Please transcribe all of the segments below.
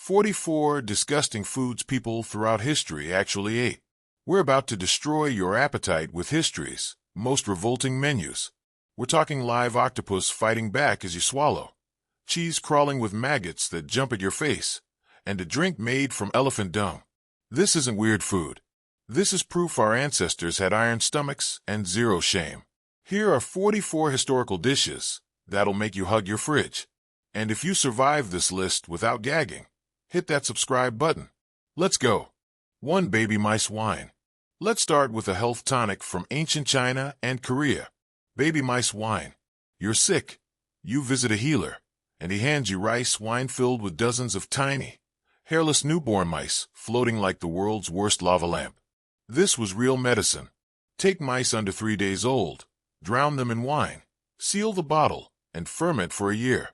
44 disgusting foods people throughout history actually ate. We're about to destroy your appetite with history's most revolting menus. We're talking live octopus fighting back as you swallow, cheese crawling with maggots that jump at your face, and a drink made from elephant dung. This isn't weird food. This is proof our ancestors had iron stomachs and zero shame. Here are 44 historical dishes that'll make you hug your fridge. And if you survive this list without gagging, hit that subscribe button. Let's go. 1. Baby mice wine. Let's start with a health tonic from ancient China and Korea. Baby mice wine. You're sick. You visit a healer, and he hands you rice wine filled with dozens of tiny, hairless newborn mice floating like the world's worst lava lamp. This was real medicine. Take mice under 3 days old, drown them in wine, seal the bottle, and ferment for a year.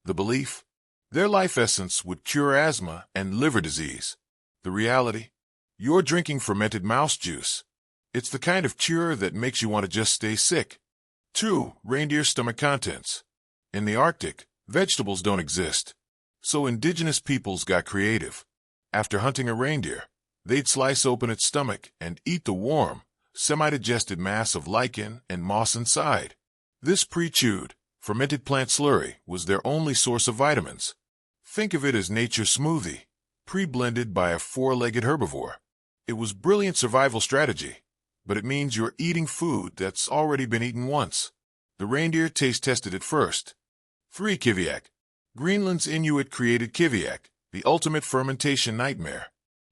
The belief? Their life essence would cure asthma and liver disease. The reality? You're drinking fermented mouse juice. It's the kind of cure that makes you want to just stay sick. 2. Reindeer stomach contents. In the Arctic, vegetables don't exist. So indigenous peoples got creative. After hunting a reindeer, they'd slice open its stomach and eat the warm, semi-digested mass of lichen and moss inside. This pre-chewed, fermented plant slurry was their only source of vitamins. Think of it as nature's smoothie, pre-blended by a four-legged herbivore. It was brilliant survival strategy, but it means you're eating food that's already been eaten once. The reindeer taste tested it first. 3. Kiviak. Greenland's Inuit created kiviak, the ultimate fermentation nightmare.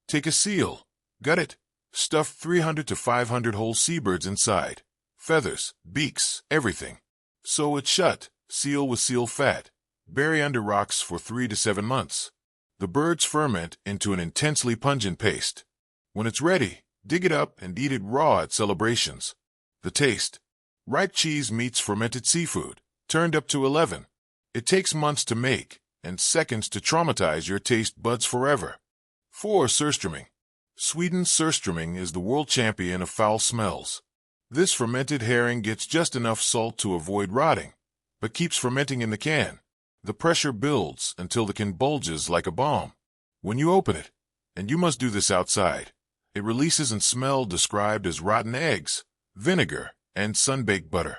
Take a seal, gut it, stuff 300 to 500 whole seabirds inside. Feathers, beaks, everything. Sew it shut, seal with seal fat. Bury under rocks for 3 to 7 months. The birds ferment into an intensely pungent paste. When it's ready, dig it up and eat it raw at celebrations. The taste? Ripe cheese meets fermented seafood, turned up to 11. It takes months to make, and seconds to traumatize your taste buds forever. 4. Surströmming. Sweden's surströmming is the world champion of foul smells. This fermented herring gets just enough salt to avoid rotting, but keeps fermenting in the can. The pressure builds until the can bulges like a bomb. When you open it, and you must do this outside, it releases a smell described as rotten eggs, vinegar, and sun-baked butter.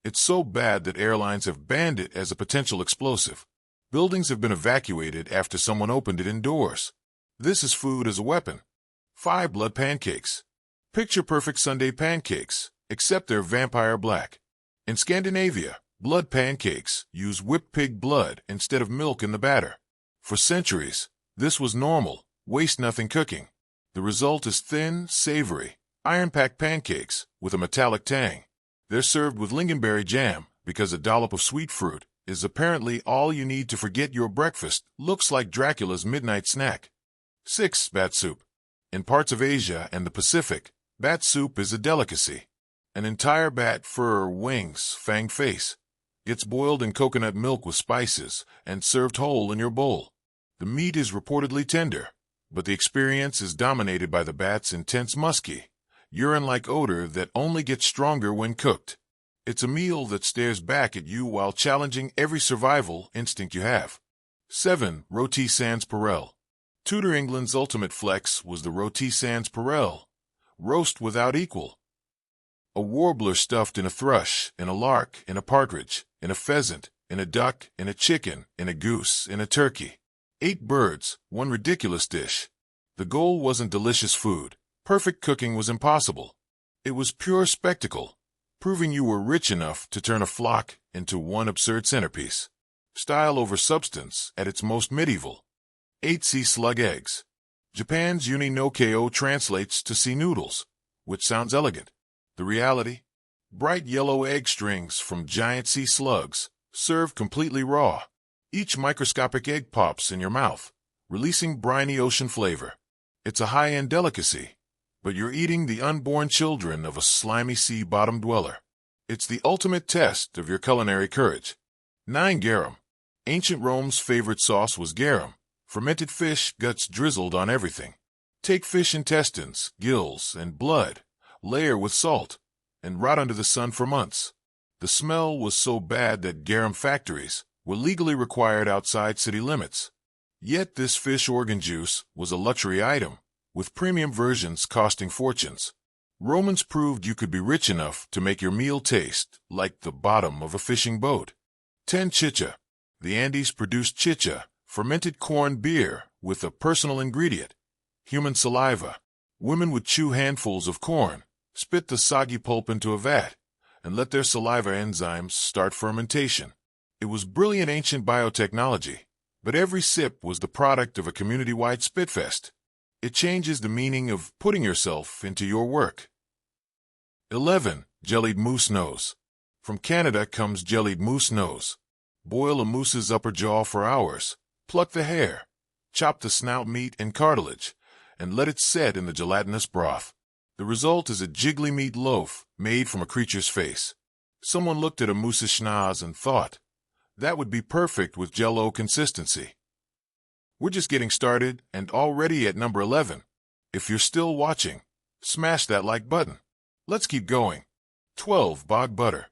It's so bad that airlines have banned it as a potential explosive. Buildings have been evacuated after someone opened it indoors. This is food as a weapon. 5. Blood pancakes. Picture perfect Sunday pancakes, except they're vampire black. In Scandinavia, blood pancakes use whipped pig blood instead of milk in the batter. For centuries, this was normal, waste-nothing cooking. The result is thin, savory, iron-packed pancakes with a metallic tang. They're served with lingonberry jam because a dollop of sweet fruit is apparently all you need to forget your breakfast looks like Dracula's midnight snack. 6. Bat soup. In parts of Asia and the Pacific, bat soup is a delicacy. An entire bat, fur, wings, fang face, gets boiled in coconut milk with spices and served whole in your bowl. The meat is reportedly tender, but the experience is dominated by the bat's intense musky, urine-like odor that only gets stronger when cooked. It's a meal that stares back at you while challenging every survival instinct you have. 7. Roti sans perelle. Tudor England's ultimate flex was the roti sans perelle, roast without equal. A warbler stuffed in a thrush, in a lark, in a partridge, in a pheasant, in a duck, in a chicken, in a goose, in a turkey. 8 birds, one ridiculous dish. The goal wasn't delicious food. Perfect cooking was impossible. It was pure spectacle, proving you were rich enough to turn a flock into one absurd centerpiece. Style over substance at its most medieval. 8 sea slug eggs. Japan's uni no ko translates to sea noodles, which sounds elegant. The reality? Bright yellow egg strings from giant sea slugs, served completely raw. Each microscopic egg pops in your mouth, releasing briny ocean flavor. It's a high-end delicacy, but you're eating the unborn children of a slimy sea bottom dweller. It's the ultimate test of your culinary courage. 9. Garum. Ancient Rome's favorite sauce was garum, fermented fish guts drizzled on everything. Take fish intestines, gills, and blood, layer with salt, and rot under the sun for months. The smell was so bad that garum factories were legally required outside city limits. Yet this fish organ juice was a luxury item, with premium versions costing fortunes. Romans proved you could be rich enough to make your meal taste like the bottom of a fishing boat. 10. Chicha. The Andes produced chicha, fermented corn beer with a personal ingredient, human saliva. Women would chew handfuls of corn, spit the soggy pulp into a vat, and let their saliva enzymes start fermentation. It was brilliant ancient biotechnology, but every sip was the product of a community-wide spitfest. It changes the meaning of putting yourself into your work. 11. Jellied moose nose. From Canada comes jellied moose nose. Boil a moose's upper jaw for hours, pluck the hair, chop the snout meat and cartilage, and let it set in the gelatinous broth. The result is a jiggly meat loaf made from a creature's face. Someone looked at a moose's schnoz and thought, that would be perfect with Jell-O consistency. We're just getting started and already at number 11. If you're still watching, smash that like button. Let's keep going. 12. Bog butter.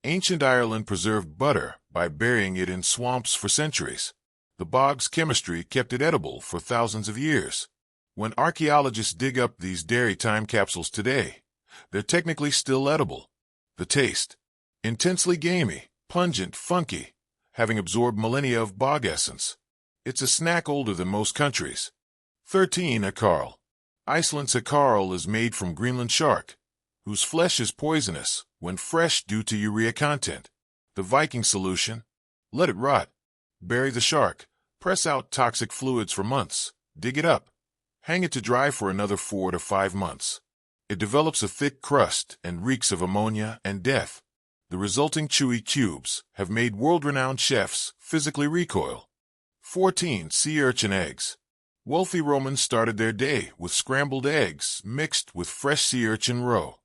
Ancient Ireland preserved butter by burying it in swamps for centuries. The bog's chemistry kept it edible for thousands of years. When archaeologists dig up these dairy time capsules today, they're technically still edible. The taste. Intensely gamey, pungent, funky, having absorbed millennia of bog essence. It's a snack older than most countries. 13. Acarl. Iceland's acarl is made from Greenland shark, whose flesh is poisonous when fresh due to urea content. The Viking solution? Let it rot. Bury the shark, press out toxic fluids for months, dig it up, hang it to dry for another 4 to 5 months. It develops a thick crust and reeks of ammonia and death. The resulting chewy cubes have made world-renowned chefs physically recoil. 14. Sea urchin eggs. Wealthy Romans started their day with scrambled eggs mixed with fresh sea urchin roe.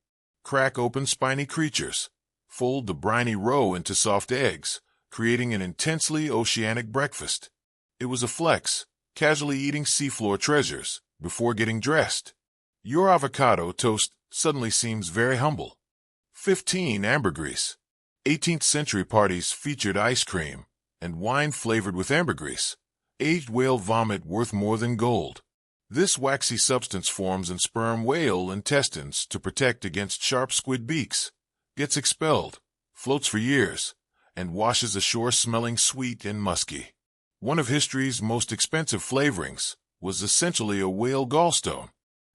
Crack open spiny creatures. Fold the briny roe into soft eggs, creating an intensely oceanic breakfast. It was a flex, casually eating seafloor treasures before getting dressed. Your avocado toast suddenly seems very humble. 15. Ambergris. 18th century parties featured ice cream and wine flavored with ambergris, aged whale vomit worth more than gold. This waxy substance forms in sperm whale intestines to protect against sharp squid beaks, gets expelled, floats for years, and washes ashore smelling sweet and musky. One of history's most expensive flavorings was essentially a whale gallstone.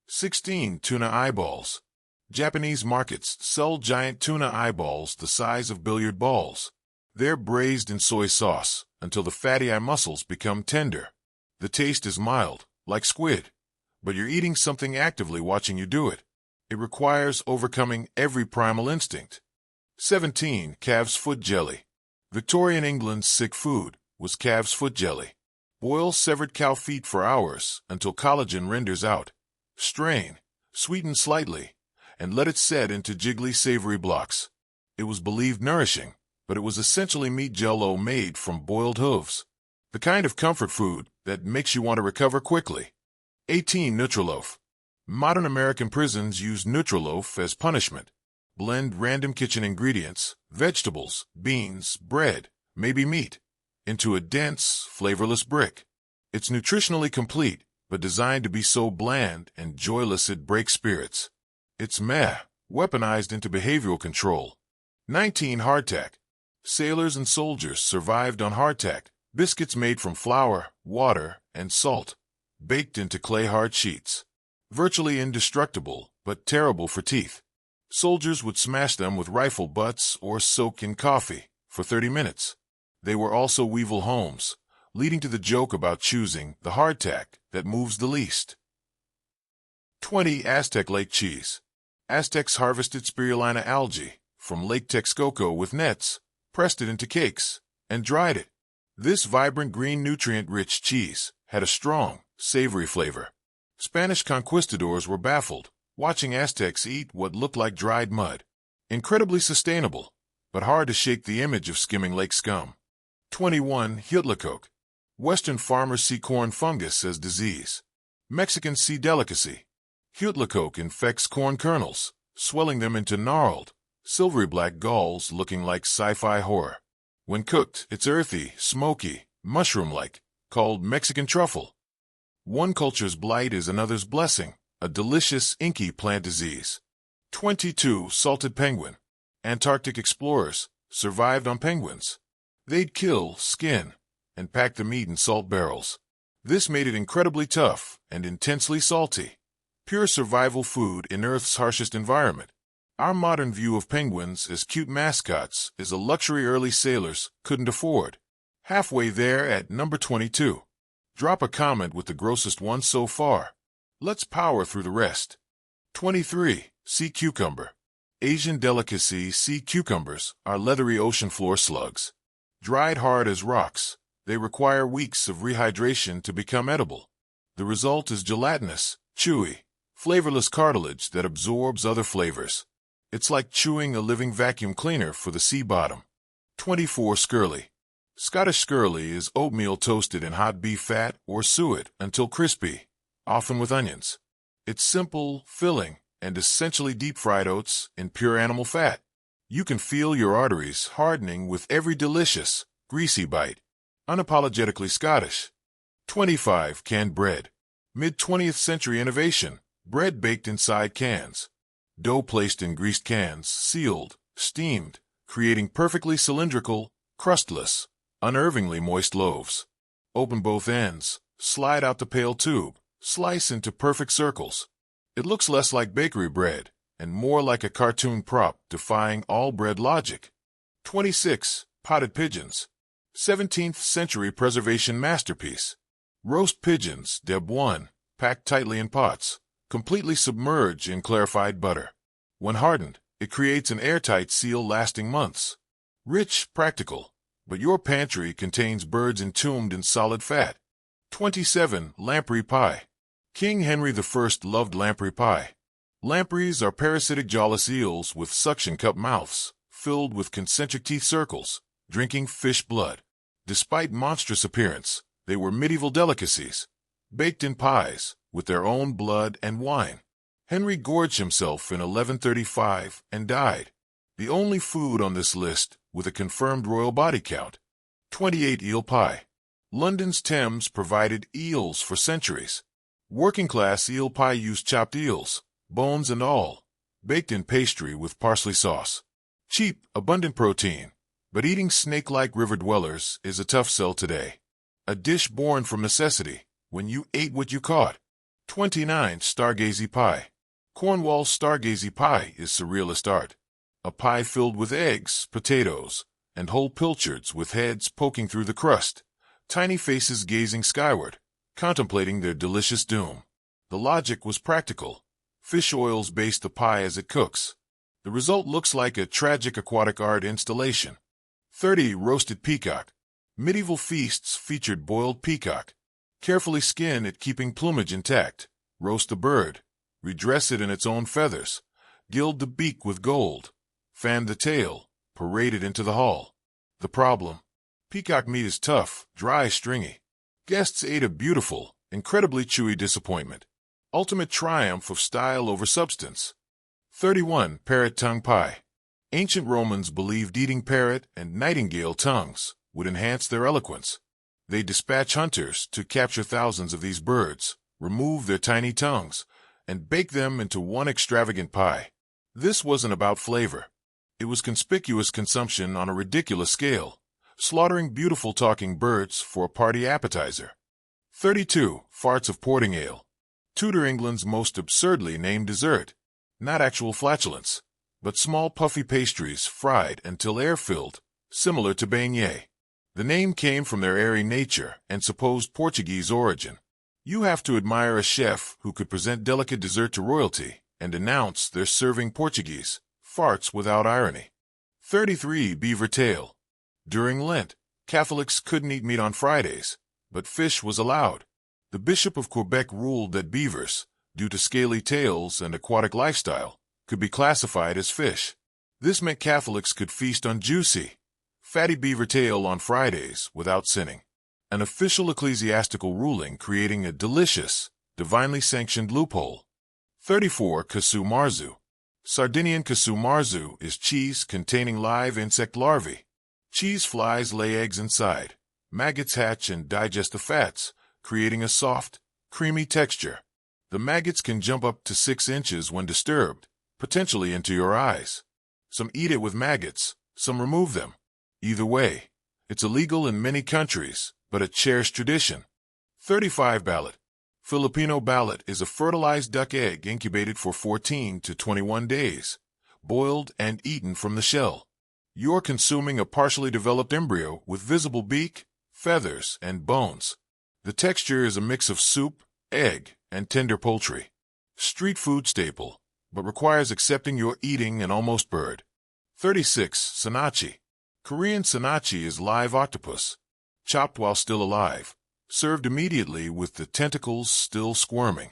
16. Tuna eyeballs. Japanese markets sell giant tuna eyeballs the size of billiard balls. They're braised in soy sauce until the fatty eye muscles become tender. The taste is mild, like squid, but you're eating something actively watching you do it. It requires overcoming every primal instinct. 17. Calf's foot jelly. Victorian England's sick food was calf's foot jelly. Boil severed cow feet for hours until collagen renders out. Strain, sweeten slightly, and let it set into jiggly savory blocks. It was believed nourishing, but it was essentially meat Jell-O made from boiled hooves. The kind of comfort food that makes you want to recover quickly. 18. Nutriloaf. Modern American prisons use Nutriloaf as punishment. Blend random kitchen ingredients, vegetables, beans, bread, maybe meat, into a dense, flavorless brick. It's nutritionally complete, but designed to be so bland and joyless it breaks spirits. It's weaponized into behavioral control. 19. Hardtack. Sailors and soldiers survived on hardtack, biscuits made from flour, water, and salt, baked into clay-hard sheets. Virtually indestructible, but terrible for teeth. Soldiers would smash them with rifle butts or soak in coffee for 30 minutes. They were also weevil homes, leading to the joke about choosing the hardtack that moves the least. 20. Aztec lake cheese. Aztecs harvested spirulina algae from Lake Texcoco with nets, pressed it into cakes, and dried it. This vibrant green nutrient-rich cheese had a strong, savory flavor. Spanish conquistadors were baffled, watching Aztecs eat what looked like dried mud. Incredibly sustainable, but hard to shake the image of skimming lake scum. 21. Huitlacoke. Western farmers see corn fungus as disease. Mexicans see delicacy. Huitlacoke infects corn kernels, swelling them into gnarled, silvery black galls looking like sci-fi horror. When cooked, it's earthy, smoky, mushroom-like, called Mexican truffle. One culture's blight is another's blessing, a delicious inky plant disease. 22. Salted penguin. Antarctic explorers survived on penguins. They'd kill, skin, and pack the meat in salt barrels. This made it incredibly tough and intensely salty. Pure survival food in Earth's harshest environment. Our modern view of penguins as cute mascots is a luxury early sailors couldn't afford. Halfway there at number 22. Drop a comment with the grossest one so far. Let's power through the rest. 23. Sea cucumber. Asian delicacy sea cucumbers are leathery ocean floor slugs. Dried hard as rocks, they require weeks of rehydration to become edible. The result is gelatinous, chewy, flavorless cartilage that absorbs other flavors. It's like chewing a living vacuum cleaner for the sea bottom. 24. Skirly. Scottish skirly is oatmeal toasted in hot beef fat or suet until crispy, often with onions. It's simple, filling, and essentially deep-fried oats in pure animal fat. You can feel your arteries hardening with every delicious, greasy bite. Unapologetically Scottish. 25. Canned bread. Mid-20th century innovation. Bread baked inside cans. Dough placed in greased cans, sealed, steamed, creating perfectly cylindrical, crustless, unnervingly moist loaves. Open both ends, slide out the pale tube, slice into perfect circles. It looks less like bakery bread and more like a cartoon prop defying all bread logic. 26. Potted pigeons. 17th century preservation masterpiece. Roast pigeons, Deb 1, packed tightly in pots, completely submerge in clarified butter. When hardened, it creates an airtight seal lasting months. Rich, practical, but your pantry contains birds entombed in solid fat. 27. Lamprey pie. King Henry I loved lamprey pie. Lampreys are parasitic jawless eels with suction cup mouths, filled with concentric teeth circles, drinking fish blood. Despite monstrous appearance, they were medieval delicacies, baked in pies, with their own blood and wine. Henry gorged himself in 1135 and died. The only food on this list with a confirmed royal body count. 28. Eel pie. London's Thames provided eels for centuries. Working-class eel pie used chopped eels, bones and all, baked in pastry with parsley sauce. Cheap, abundant protein, but eating snake-like river dwellers is a tough sell today. A dish born from necessity, when you ate what you caught. 29. Stargazy pie. Cornwall's stargazy pie is surrealist art. A pie filled with eggs, potatoes, and whole pilchards with heads poking through the crust, tiny faces gazing skyward, contemplating their delicious doom. The logic was practical. Fish oils baste the pie as it cooks. The result looks like a tragic aquatic art installation. 30. Roasted peacock. Medieval feasts featured boiled peacock. Carefully skin it, keeping plumage intact. Roast the bird. Redress it in its own feathers. Gild the beak with gold. Fan the tail. Parade it into the hall. The problem? Peacock meat is tough, dry, stringy. Guests ate a beautiful, incredibly chewy disappointment. Ultimate triumph of style over substance. 31. Parrot tongue pie. Ancient Romans believed eating parrot and nightingale tongues would enhance their eloquence. They dispatch hunters to capture thousands of these birds, remove their tiny tongues, and bake them into one extravagant pie. This wasn't about flavor. It was conspicuous consumption on a ridiculous scale, slaughtering beautiful talking birds for a party appetizer. 32. Farts of porting ale. Tudor England's most absurdly named dessert. Not actual flatulence, but small puffy pastries fried until air-filled, similar to beignet. The name came from their airy nature and supposed Portuguese origin. You have to admire a chef who could present delicate dessert to royalty and announce they're serving Portuguese farts without irony. 33. Beaver tail. During Lent, Catholics couldn't eat meat on Fridays, but fish was allowed. The Bishop of Quebec ruled that beavers, due to scaly tails and aquatic lifestyle, could be classified as fish. This meant Catholics could feast on juicy, fatty beaver tail on Fridays without sinning. An official ecclesiastical ruling creating a delicious, divinely sanctioned loophole. 34. Casu marzu. Sardinian casu marzu is cheese containing live insect larvae. Cheese flies lay eggs inside, Maggots hatch and digest the fats, creating a soft, creamy texture. The maggots can jump up to 6 inches when disturbed, potentially into your eyes. Some eat it with maggots, some remove them. Either way, it's illegal in many countries, but a cherished tradition. 35 Ballot. Filipino ballot is a fertilized duck egg incubated for 14 to 21 days, boiled and eaten from the shell. You're consuming a partially developed embryo with visible beak, feathers, and bones. The texture is a mix of soup, egg, and tender poultry. Street food staple, but requires accepting you're eating an almost bird. 36 Sanachi. Korean sanachi is live octopus, chopped while still alive, served immediately with the tentacles still squirming.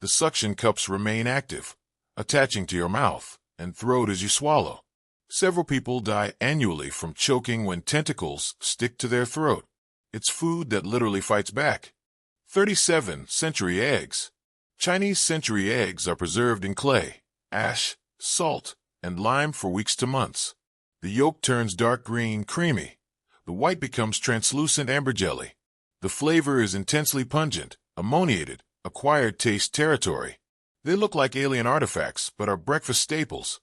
The suction cups remain active, attaching to your mouth and throat as you swallow. Several people die annually from choking when tentacles stick to their throat. It's food that literally fights back. 37 Century eggs. Chinese century eggs are preserved in clay, ash, salt, and lime for weeks to months. The yolk turns dark green, creamy. The white becomes translucent amber jelly. The flavor is intensely pungent, ammoniated, acquired taste territory. They look like alien artifacts, but are breakfast staples.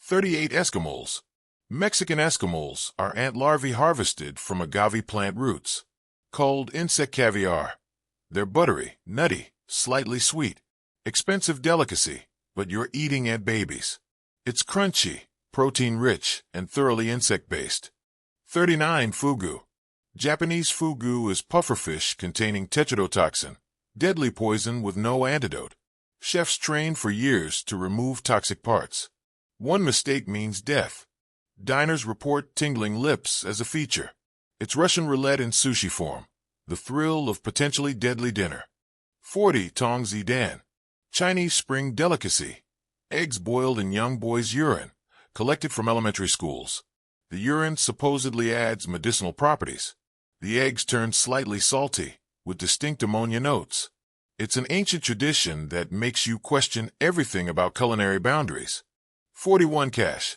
38 Eskimos. Mexican Eskimos are ant larvae harvested from agave plant roots, called insect caviar. They're buttery, nutty, slightly sweet. Expensive delicacy, but you're eating ant babies. It's crunchy, protein-rich, and thoroughly insect-based. 39 Fugu. Japanese fugu is pufferfish containing tetrodotoxin, deadly poison with no antidote. Chefs train for years to remove toxic parts. One mistake means death. Diners report tingling lips as a feature. It's Russian roulette in sushi form, the thrill of potentially deadly dinner. 40 Tong Zi Dan. Chinese spring delicacy. Eggs boiled in young boys' urine, collected from elementary schools. The urine supposedly adds medicinal properties. The eggs turn slightly salty, with distinct ammonia notes. It's an ancient tradition that makes you question everything about culinary boundaries. 41 Cash.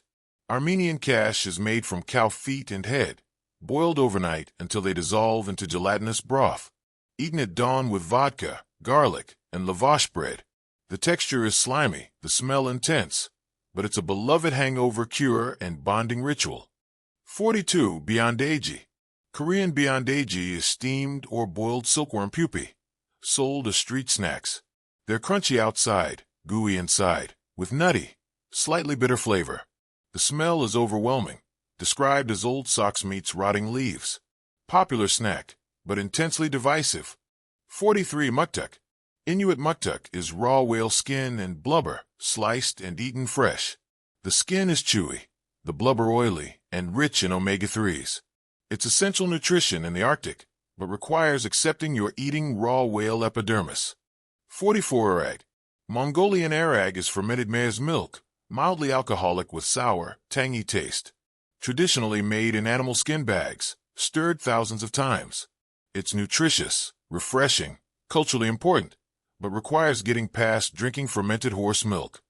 Armenian cash is made from cow feet and head, boiled overnight until they dissolve into gelatinous broth. Eaten at dawn with vodka, garlic, and lavash bread. The texture is slimy, the smell intense, but it's a beloved hangover cure and bonding ritual. 42 Byeondaeji. Korean byeondaeji is steamed or boiled silkworm pupae, sold as street snacks. They're crunchy outside, gooey inside, with nutty, slightly bitter flavor. The smell is overwhelming, described as old socks meets rotting leaves. Popular snack, but intensely divisive. 43 Muktuk. Inuit muktuk is raw whale skin and blubber, sliced and eaten fresh. The skin is chewy, the blubber oily, and rich in omega-3s. It's essential nutrition in the Arctic, but requires accepting you're eating raw whale epidermis. 44 Arag. Mongolian arag is fermented mare's milk, mildly alcoholic with sour, tangy taste. Traditionally made in animal skin bags, stirred thousands of times. It's nutritious, refreshing, culturally important, but requires getting past drinking fermented horse milk.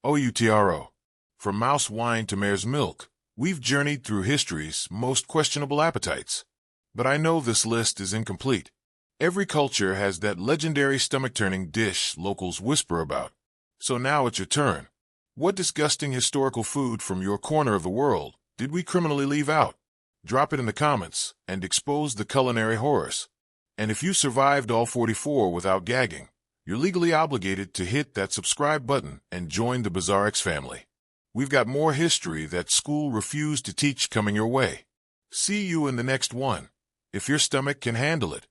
OUTRO. From mouse wine to mare's milk, we've journeyed through history's most questionable appetites. But I know this list is incomplete. Every culture has that legendary stomach-turning dish locals whisper about. So now it's your turn. What disgusting historical food from your corner of the world did we criminally leave out? Drop it in the comments and expose the culinary horrors. And if you survived all 44 without gagging, you're legally obligated to hit that subscribe button and join the Bizarrex family. We've got more history that school refused to teach coming your way. See you in the next one, if your stomach can handle it.